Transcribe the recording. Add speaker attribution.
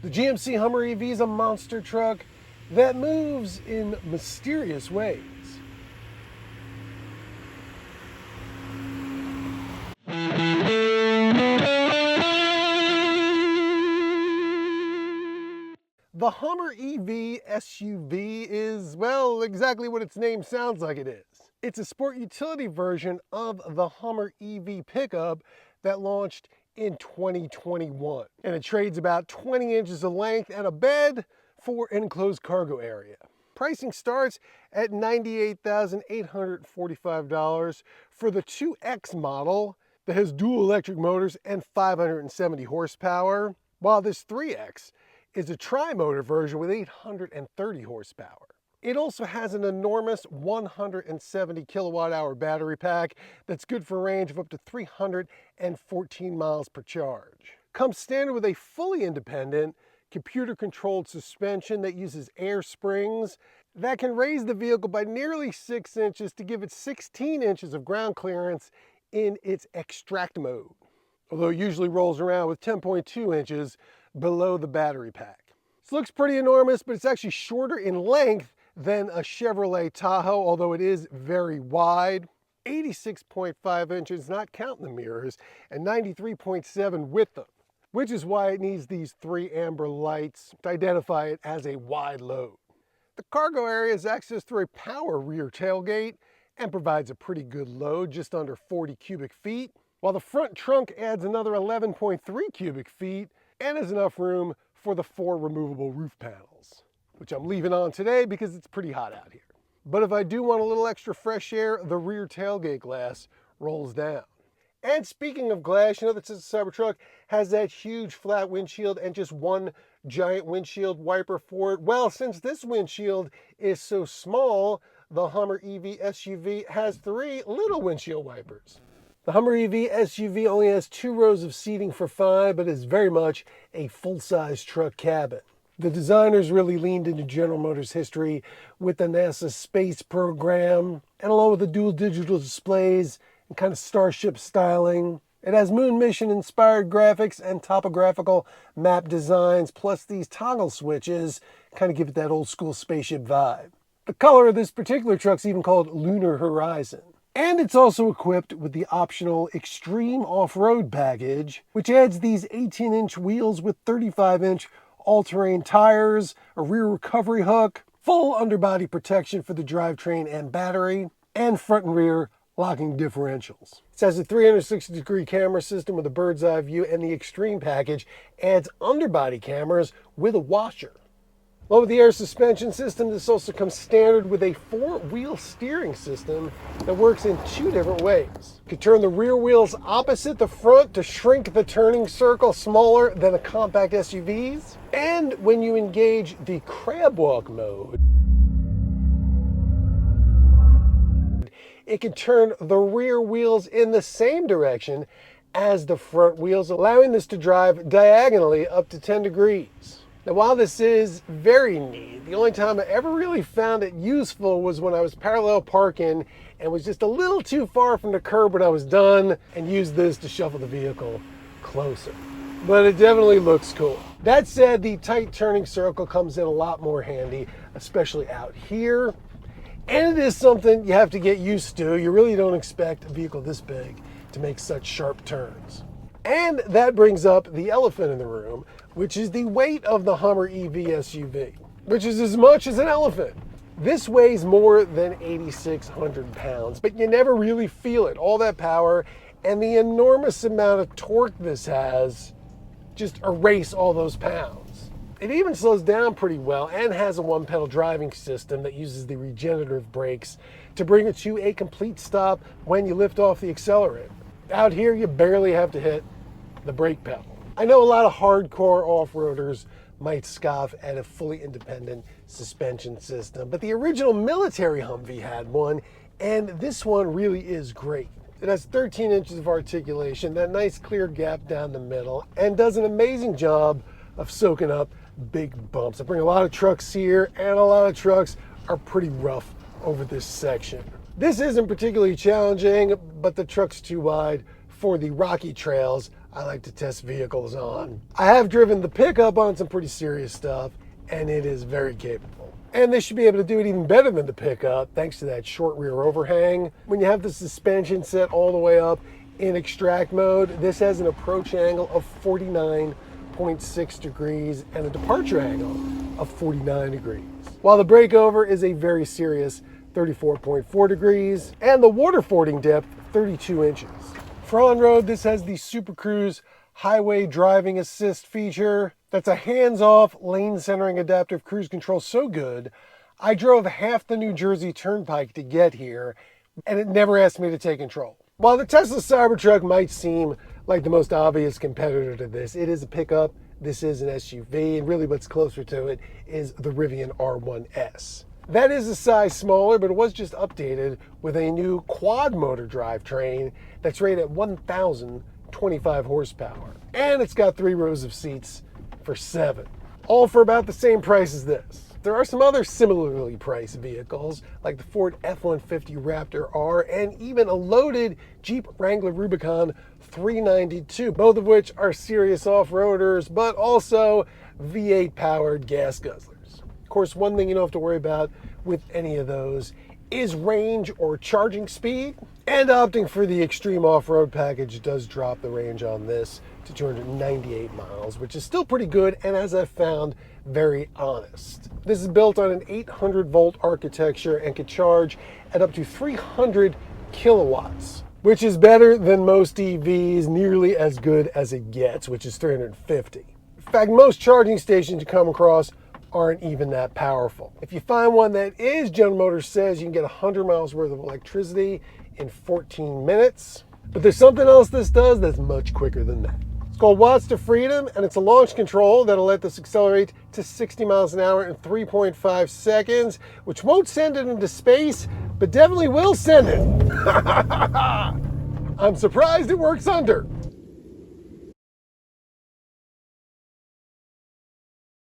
Speaker 1: The GMC Hummer EV is a monster truck that moves in mysterious ways. The Hummer EV SUV is, well, exactly what its name sounds like it is. It's a sport utility version of the Hummer EV pickup that launched in 2021. And it trades about 20 inches of length and a bed for an enclosed cargo area. Pricing starts at $98,845 for the 2X model that has dual electric motors and 570 horsepower, while this 3X is a tri-motor version with 830 horsepower. It also has an enormous 170 kilowatt hour battery pack that's good for a range of up to 314 miles per charge. Comes standard with a fully independent, computer-controlled suspension that uses air springs that can raise the vehicle by nearly 6 inches to give it 16 inches of ground clearance in its extract mode, although it usually rolls around with 10.2 inches below the battery pack. This looks pretty enormous, but it's actually shorter in length than a Chevrolet Tahoe, although it is very wide. 86.5 inches, not counting the mirrors, and 93.7 with them, which is why it needs these 3 amber lights to identify it as a wide load. The cargo area is accessed through a power rear tailgate and provides a pretty good load, just under 40 cubic feet, while the front trunk adds another 11.3 cubic feet and has enough room for the 4 removable roof panels, which I'm leaving on today because it's pretty hot out here. But if I do want a little extra fresh air, the rear tailgate glass rolls down. And speaking of glass, you know that since the Cybertruck has that huge flat windshield and just one giant windshield wiper for it. Well, since this windshield is so small, the Hummer EV SUV has 3 little windshield wipers. The Hummer EV SUV only has 2 rows of seating for 5, but is very much a full-size truck cabin. The designers really leaned into General Motors history with the NASA space program, and along with the dual digital displays and kind of starship styling. It has moon mission inspired graphics and topographical map designs, plus these toggle switches kind of give it that old school spaceship vibe. The color of this particular truck's even called Lunar Horizon. And it's also equipped with the optional Extreme Off-Road package, which adds these 18-inch wheels with 35-inch all-terrain tires, a rear recovery hook, full underbody protection for the drivetrain and battery, and front and rear locking differentials. It has a 360-degree camera system with a bird's eye view, and the Extreme package adds underbody cameras with a washer. Along with the air suspension system, this also comes standard with a 4-wheel steering system that works in 2 different ways. You can turn the rear wheels opposite the front to shrink the turning circle smaller than a compact SUV's. And when you engage the crab walk mode, it can turn the rear wheels in the same direction as the front wheels, allowing this to drive diagonally up to 10 degrees. Now, while this is very neat, the only time I ever really found it useful was when I was parallel parking and was just a little too far from the curb when I was done, and used this to shuffle the vehicle closer. But it definitely looks cool. That said, the tight turning circle comes in a lot more handy, especially out here. And it is something you have to get used to. You really don't expect a vehicle this big to make such sharp turns. And that brings up the elephant in the room, which is the weight of the Hummer EV SUV, which is as much as an elephant. This weighs more than 8,600 pounds, but you never really feel it. All that power and the enormous amount of torque this has just erase all those pounds. It even slows down pretty well and has a 1-pedal driving system that uses the regenerative brakes to bring it to a complete stop when you lift off the accelerator. Out here, you barely have to hit the brake pedal. I know a lot of hardcore off-roaders might scoff at a fully independent suspension system, but the original military Humvee had one, and this one really is great. It has 13 inches of articulation, that nice clear gap down the middle, and does an amazing job of soaking up big bumps. I bring a lot of trucks here, and a lot of trucks are pretty rough over this section. This isn't particularly challenging, but the truck's too wide for the rocky trails I like to test vehicles on. I have driven the pickup on some pretty serious stuff, and it is very capable. And they should be able to do it even better than the pickup thanks to that short rear overhang. When you have the suspension set all the way up in extract mode, this has an approach angle of 49.6 degrees and a departure angle of 49 degrees. While the breakover is a very serious 34.4 degrees and the water fording depth 32 inches. For on-road, this has the Super Cruise Highway Driving Assist feature. That's a hands-off, lane-centering adaptive cruise control so good, I drove half the New Jersey Turnpike to get here, and it never asked me to take control. While the Tesla Cybertruck might seem like the most obvious competitor to this, it is a pickup, this is an SUV, and really what's closer to it is the Rivian R1S. That is a size smaller, but it was just updated with a new quad motor drivetrain that's rated at 1,025 horsepower. And it's got 3 rows of seats for 7, all for about the same price as this. There are some other similarly priced vehicles, like the Ford F-150 Raptor R and even a loaded Jeep Wrangler Rubicon 392, both of which are serious off-roaders, but also V8 powered gas guzzlers. Of course, one thing you don't have to worry about with any of those is range or charging speed. And opting for the extreme off-road package does drop the range on this to 298 miles, which is still pretty good and, as I've found, very honest. This is built on an 800 volt architecture and can charge at up to 300 kilowatts, which is better than most EVs, nearly as good as it gets, which is 350. In fact, most charging stations you come across aren't even that powerful. If you find one that is, General Motors says you can get 100 miles worth of electricity in 14 minutes. But there's something else this does that's much quicker than that. It's called Watts to Freedom, and it's a launch control that'll let this accelerate to 60 miles an hour in 3.5 seconds, which won't send it into space, but definitely will send it. I'm surprised it works under.